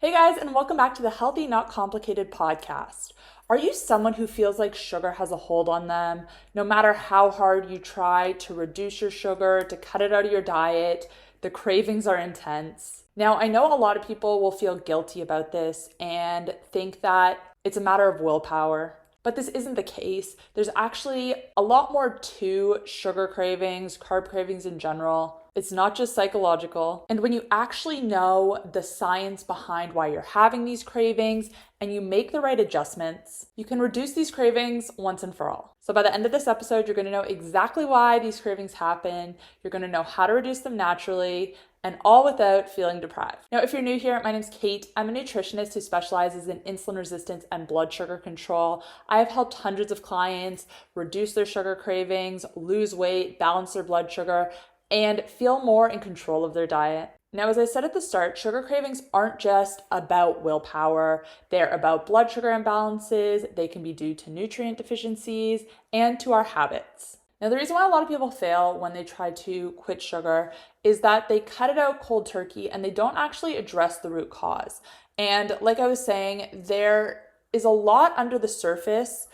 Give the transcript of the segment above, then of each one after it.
Hey guys, and welcome back to the Healthy Not Complicated podcast. Are you someone who feels like sugar has a hold on them? No matter how hard you try to reduce your sugar, to cut it out of your diet, the cravings are intense. Now, I know a lot of people will feel guilty about this and think that it's a matter of willpower. But this isn't the case. There's actually a lot more to sugar cravings, carb cravings in general. It's not just psychological. And when you actually know the science behind why you're having these cravings and you make the right adjustments, you can reduce these cravings once and for all. So by the end of this episode, you're going to know exactly why these cravings happen. You're going to know how to reduce them naturally, and all without feeling deprived. Now, if you're new here, my name's Kait. I'm a nutritionist who specializes in insulin resistance and blood sugar control. I have helped hundreds of clients reduce their sugar cravings, lose weight, balance their blood sugar, and feel more in control of their diet. Now, as I said at the start, sugar cravings aren't just about willpower. They're about blood sugar imbalances. They can be due to nutrient deficiencies and to our habits. Now, the reason why a lot of people fail when they try to quit sugar is that they cut it out cold turkey and they don't actually address the root cause. And like I was saying, there is a lot under the surface.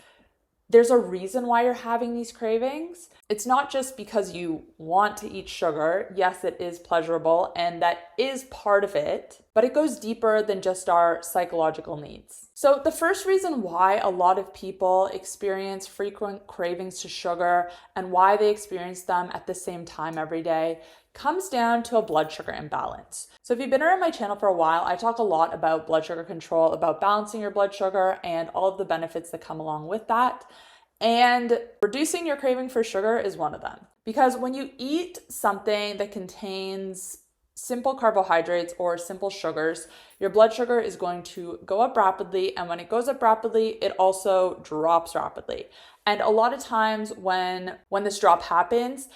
There's a reason why you're having these cravings. It's not just because you want to eat sugar. Yes, it is pleasurable and that is part of it, but it goes deeper than just our psychological needs. So the first reason why a lot of people experience frequent cravings to sugar and why they experience them at the same time every day comes down to a blood sugar imbalance. So if you've been around my channel for a while, I talk a lot about blood sugar control, about balancing your blood sugar and all of the benefits that come along with that. And reducing your craving for sugar is one of them. Because when you eat something that contains simple carbohydrates or simple sugars, your blood sugar is going to go up rapidly. And when it goes up rapidly, it also drops rapidly. And a lot of times when this drop happens,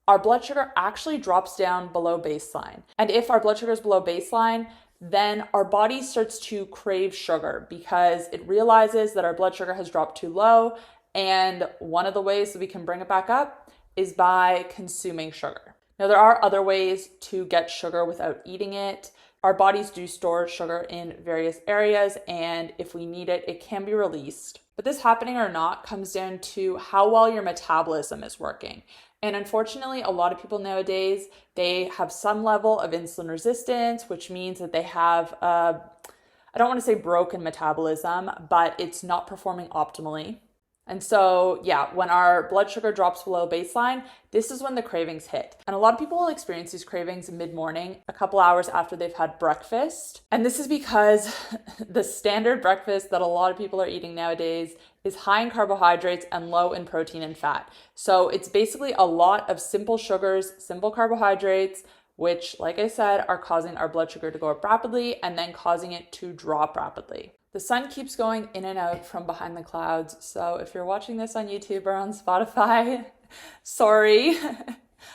our blood sugar actually drops down below baseline. And if our blood sugar is below baseline, then our body starts to crave sugar because it realizes that our blood sugar has dropped too low. And one of the ways that we can bring it back up is by consuming sugar. Now, there are other ways to get sugar without eating it. Our bodies do store sugar in various areas, and if we need it, it can be released. But this happening or not comes down to how well your metabolism is working. And unfortunately, a lot of people nowadays, they have some level of insulin resistance, which means that they have I don't want to say broken metabolism, but it's not performing optimally. And so, when our blood sugar drops below baseline, this is when the cravings hit. And a lot of people will experience these cravings mid-morning, a couple hours after they've had breakfast. And this is because the standard breakfast that a lot of people are eating nowadays is high in carbohydrates and low in protein and fat. So it's basically a lot of simple sugars, simple carbohydrates, which, like I said, are causing our blood sugar to go up rapidly and then causing it to drop rapidly. The sun keeps going in and out from behind the clouds. So if you're watching this on YouTube or on Spotify, sorry.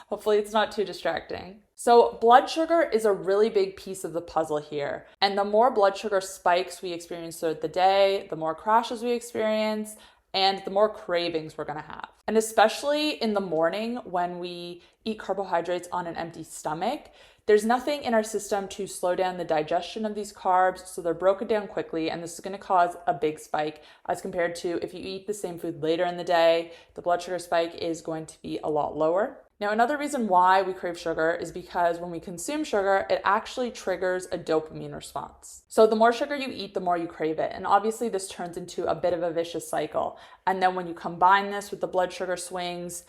Hopefully it's not too distracting. So blood sugar is a really big piece of the puzzle here. And the more blood sugar spikes we experience throughout the day, the more crashes we experience, and the more cravings we're going to have. And especially in the morning when we eat carbohydrates on an empty stomach, there's nothing in our system to slow down the digestion of these carbs, so they're broken down quickly, and this is going to cause a big spike as compared to if you eat the same food later in the day, the blood sugar spike is going to be a lot lower. Now, another reason why we crave sugar is because when we consume sugar, it actually triggers a dopamine response. So the more sugar you eat, the more you crave it. And obviously this turns into a bit of a vicious cycle. And then when you combine this with the blood sugar swings,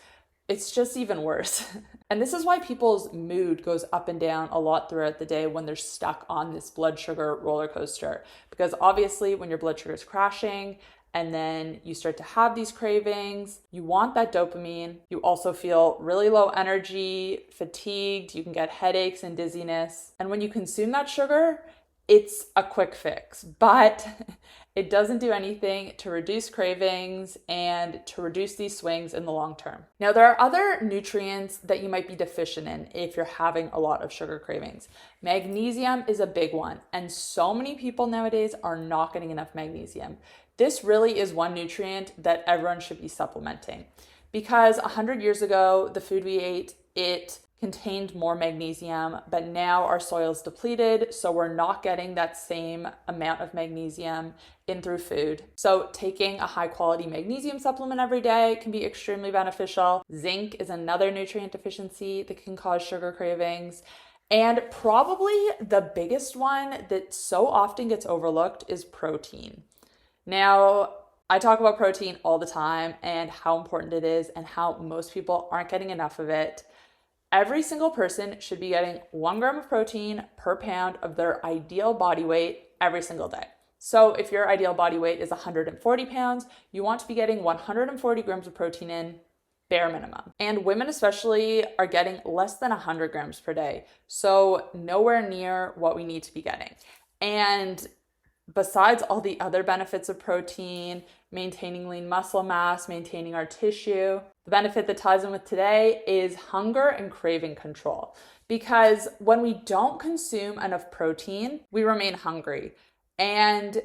it's just even worse. And this is why people's mood goes up and down a lot throughout the day when they're stuck on this blood sugar roller coaster. Because obviously when your blood sugar is crashing and then you start to have these cravings, you want that dopamine. You also feel really low energy, fatigued, you can get headaches and dizziness. And when you consume that sugar, it's a quick fix, but it doesn't do anything to reduce cravings and to reduce these swings in the long term. Now, there are other nutrients that you might be deficient in if you're having a lot of sugar cravings. Magnesium is a big one, and so many people nowadays are not getting enough magnesium. This really is one nutrient that everyone should be supplementing because 100 years ago, the food we ate, it contained more magnesium, but now our soil is depleted, so we're not getting that same amount of magnesium in through food. So taking a high quality magnesium supplement every day can be extremely beneficial. Zinc is another nutrient deficiency that can cause sugar cravings. And probably the biggest one that so often gets overlooked is protein. Now, I talk about protein all the time and how important it is and how most people aren't getting enough of it. Every single person should be getting 1 gram of protein per pound of their ideal body weight every single day. So if your ideal body weight is 140 pounds, you want to be getting 140 grams of protein in, bare minimum. And women especially are getting less than 100 grams per day. So nowhere near what we need to be getting. And besides all the other benefits of protein, maintaining lean muscle mass, maintaining our tissue, the benefit that ties in with today is hunger and craving control. Because when we don't consume enough protein, we remain hungry. And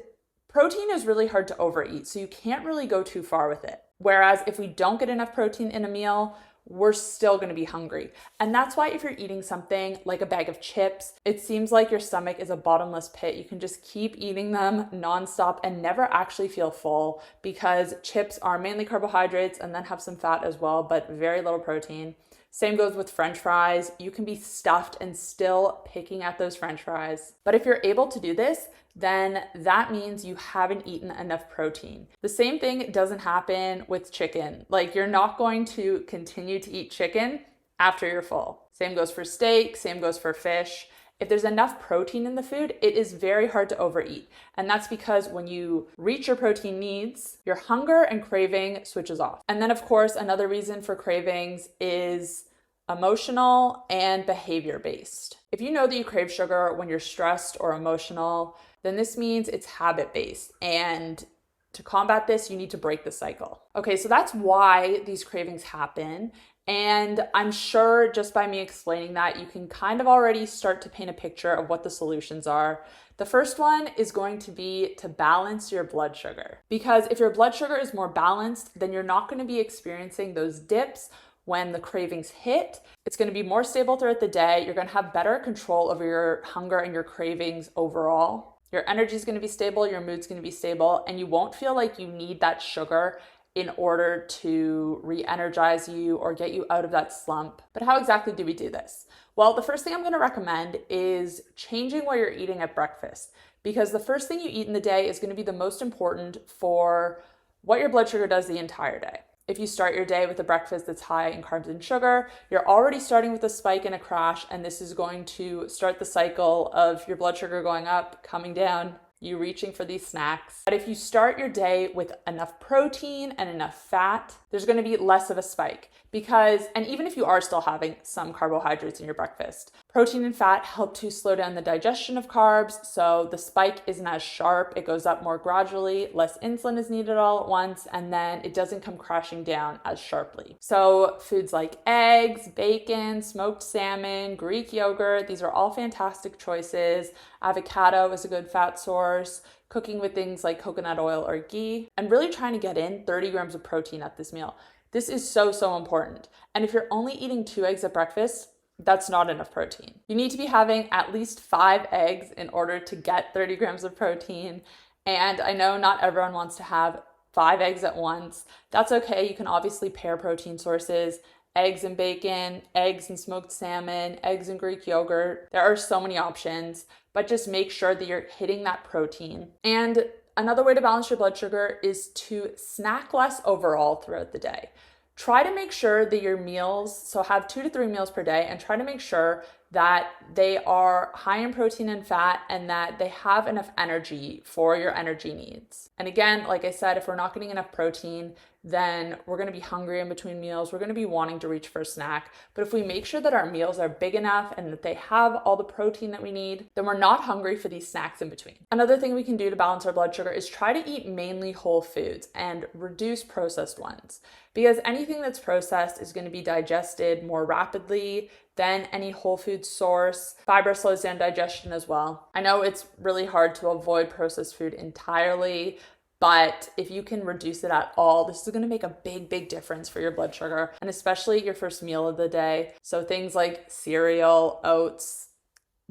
protein is really hard to overeat, so you can't really go too far with it. Whereas if we don't get enough protein in a meal, we're still going to be hungry. And that's why if you're eating something like a bag of chips, it seems like your stomach is a bottomless pit. You can just keep eating them nonstop and never actually feel full, because chips are mainly carbohydrates and then have some fat as well, but very little protein. Same goes with French fries. You can be stuffed and still picking at those French fries. But if you're able to do this, then that means you haven't eaten enough protein. The same thing doesn't happen with chicken. Like, you're not going to continue to eat chicken after you're full. Same goes for steak, same goes for fish. If there's enough protein in the food, it is very hard to overeat. And that's because when you reach your protein needs, your hunger and craving switches off. And then of course, another reason for cravings is emotional and behavior based. If you know that you crave sugar when you're stressed or emotional, then this means it's habit based. And to combat this, you need to break the cycle. Okay, so that's why these cravings happen. And I'm sure just by me explaining that, you can kind of already start to paint a picture of what the solutions are. The first one is going to be to balance your blood sugar. Because if your blood sugar is more balanced, then you're not going to be experiencing those dips when the cravings hit. It's going to be more stable throughout the day. You're going to have better control over your hunger and your cravings overall. Your energy is going to be stable, your mood's going to be stable, and you won't feel like you need that sugar in order to re-energize you or get you out of that slump. But how exactly do we do this? Well, the first thing I'm going to recommend is changing what you're eating at breakfast, because the first thing you eat in the day is going to be the most important for what your blood sugar does the entire day. If you start your day with a breakfast that's high in carbs and sugar, you're already starting with a spike and a crash, and this is going to start the cycle of your blood sugar going up, coming down, you reaching for these snacks. But if you start your day with enough protein and enough fat, there's going to be less of a spike. And even if you are still having some carbohydrates in your breakfast, protein and fat help to slow down the digestion of carbs, so the spike isn't as sharp, it goes up more gradually, less insulin is needed all at once, and then it doesn't come crashing down as sharply. So foods like eggs, bacon, smoked salmon, Greek yogurt, these are all fantastic choices. Avocado is a good fat source. Cooking with things like coconut oil or ghee, and really trying to get in 30 grams of protein at this meal. This is so important. And if you're only eating 2 eggs at breakfast, that's not enough protein. You need to be having at least 5 eggs in order to get 30 grams of protein. And I know not everyone wants to have 5 eggs at once. That's okay. You can obviously pair protein sources. Eggs and bacon, eggs and smoked salmon, eggs and Greek yogurt. There are so many options, but just make sure that you're hitting that protein. And another way to balance your blood sugar is to snack less overall throughout the day. Try to make sure that your meals, so have 2 to 3 meals per day, and try to make sure that they are high in protein and fat and that they have enough energy for your energy needs. And again, like I said, if we're not getting enough protein, then we're going to be hungry in between meals. We're going to be wanting to reach for a snack. But if we make sure that our meals are big enough and that they have all the protein that we need, then we're not hungry for these snacks in between. Another thing we can do to balance our blood sugar is try to eat mainly whole foods and reduce processed ones, because anything that's processed is going to be digested more rapidly than any whole food source. Fiber slows down digestion as well. I know it's really hard to avoid processed food entirely, But if you can reduce it at all, this is going to make a big difference for your blood sugar, and especially your first meal of the day. So things like cereal, oats,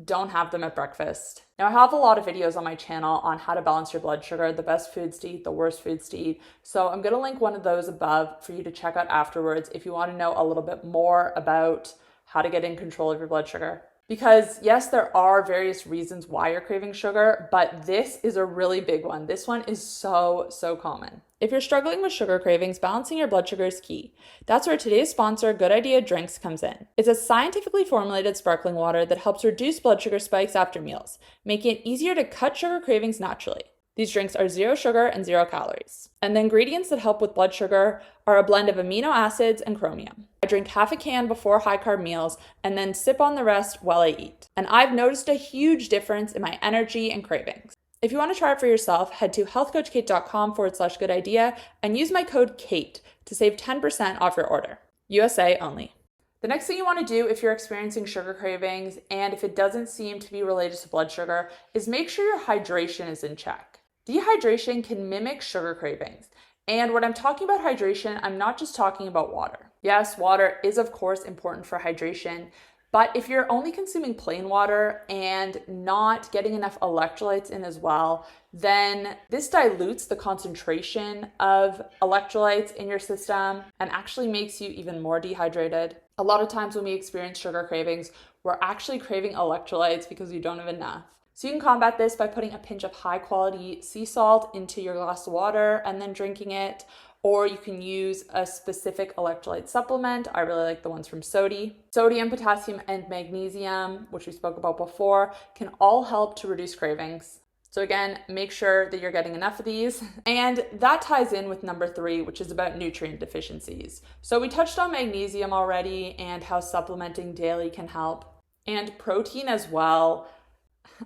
don't have them at breakfast. Now, I have a lot of videos on my channel on how to balance your blood sugar, the best foods to eat, the worst foods to eat. So I'm going to link one of those above for you to check out afterwards if you want to know a little bit more about how to get in control of your blood sugar. Because yes, there are various reasons why you're craving sugar, but this is a really big one. This one is so common. If you're struggling with sugar cravings, balancing your blood sugar is key. That's where today's sponsor, Good Idea Drinks, comes in. It's a scientifically formulated sparkling water that helps reduce blood sugar spikes after meals, making it easier to cut sugar cravings naturally. These drinks are 0 sugar and 0 calories. And the ingredients that help with blood sugar are a blend of amino acids and chromium. I drink half a can before high-carb meals and then sip on the rest while I eat. And I've noticed a huge difference in my energy and cravings. If you want to try it for yourself, head to healthcoachkait.com/good idea and use my code KAIT to save 10% off your order. USA only. The next thing you want to do if you're experiencing sugar cravings and if it doesn't seem to be related to blood sugar is make sure your hydration is in check. Dehydration can mimic sugar cravings. And when I'm talking about hydration, I'm not just talking about water. Yes, water is of course important for hydration, but if you're only consuming plain water and not getting enough electrolytes in as well, then this dilutes the concentration of electrolytes in your system and actually makes you even more dehydrated. A lot of times when we experience sugar cravings, we're actually craving electrolytes because we don't have enough. So you can combat this by putting a pinch of high quality sea salt into your glass of water and then drinking it, or you can use a specific electrolyte supplement. I really like the ones from Sodi. Sodium, potassium, and magnesium, which we spoke about before, can all help to reduce cravings. So again, make sure that you're getting enough of these. And that ties in with number 3, which is about nutrient deficiencies. So we touched on magnesium already and how supplementing daily can help, and protein as well.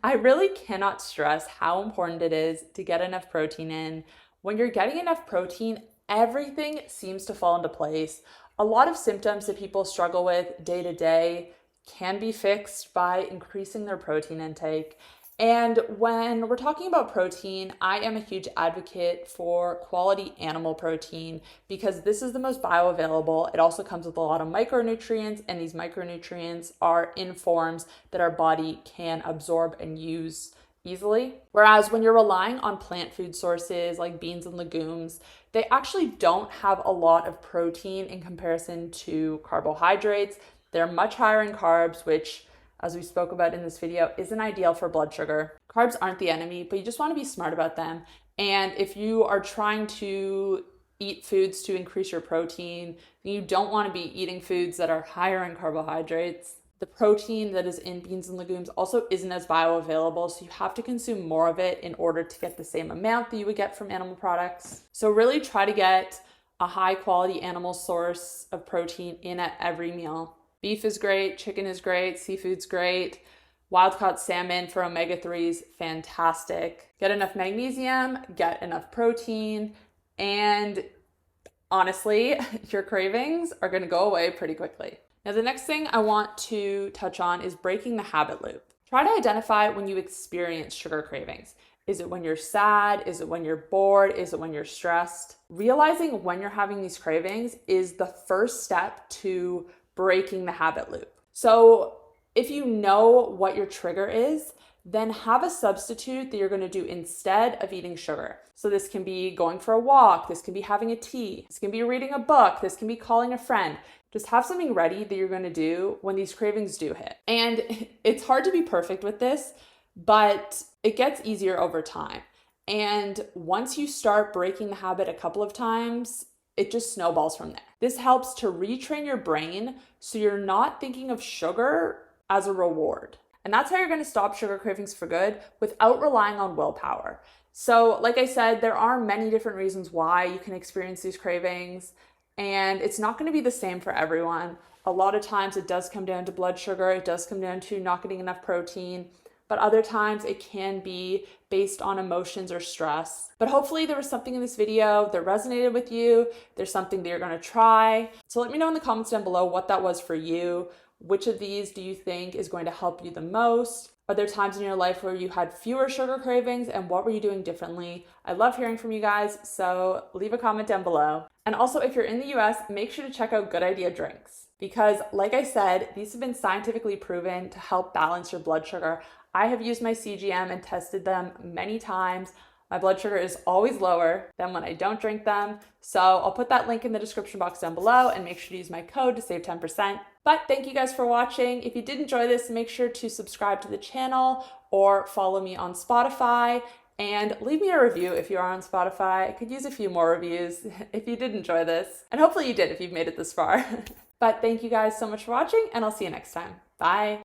I really cannot stress how important it is to get enough protein in. When you're getting enough protein, everything seems to fall into place. A lot of symptoms that people struggle with day to day can be fixed by increasing their protein intake. And when we're talking about protein, I am a huge advocate for quality animal protein because this is the most bioavailable. It also comes with a lot of micronutrients, and these micronutrients are in forms that our body can absorb and use easily. Whereas when you're relying on plant food sources like beans and legumes, they actually don't have a lot of protein in comparison to carbohydrates. They're much higher in carbs, which, as we spoke about in this video, isn't ideal for blood sugar. Carbs aren't the enemy, but you just want to be smart about them. And if you are trying to eat foods to increase your protein, you don't want to be eating foods that are higher in carbohydrates. The protein that is in beans and legumes also isn't as bioavailable, so you have to consume more of it in order to get the same amount that you would get from animal products. So really try to get a high quality animal source of protein in at every meal. Beef is great, chicken is great, seafood's great. Wild-caught salmon for omega-3s, fantastic. Get enough magnesium, get enough protein, and honestly, your cravings are gonna go away pretty quickly. Now, the next thing I want to touch on is breaking the habit loop. Try to identify when you experience sugar cravings. Is it when you're sad? Is it when you're bored? Is it when you're stressed? Realizing when you're having these cravings is the first step to breaking the habit loop. So if you know what your trigger is, then have a substitute that you're going to do instead of eating sugar. So this can be going for a walk, this can be having a tea, this can be reading a book, this can be calling a friend. Just have something ready that you're going to do when these cravings do hit. And it's hard to be perfect with this, but it gets easier over time. And once you start breaking the habit a couple of times, it just snowballs from there. This helps to retrain your brain so you're not thinking of sugar as a reward. And that's how you're going to stop sugar cravings for good without relying on willpower. So like I said, there are many different reasons why you can experience these cravings, and it's not going to be the same for everyone. A lot of times it does come down to blood sugar. It does come down to not getting enough protein. But other times it can be based on emotions or stress. But hopefully there was something in this video that resonated with you. There's something that you're going to try. So let me know in the comments down below what that was for you. Which of these do you think is going to help you the most? Are there times in your life where you had fewer sugar cravings, and what were you doing differently? I love hearing from you guys, so leave a comment down below. And also, if you're in the US, make sure to check out Good Idea Drinks, because like I said, these have been scientifically proven to help balance your blood sugar. I have used my CGM and tested them many times. My blood sugar is always lower than when I don't drink them. So I'll put that link in the description box down below, and make sure to use my code to save 10%. But thank you guys for watching. If you did enjoy this, make sure to subscribe to the channel or follow me on Spotify, and leave me a review if you are on Spotify. I could use a few more reviews if you did enjoy this. And hopefully you did if you've made it this far. But thank you guys so much for watching, and I'll see you next time. Bye.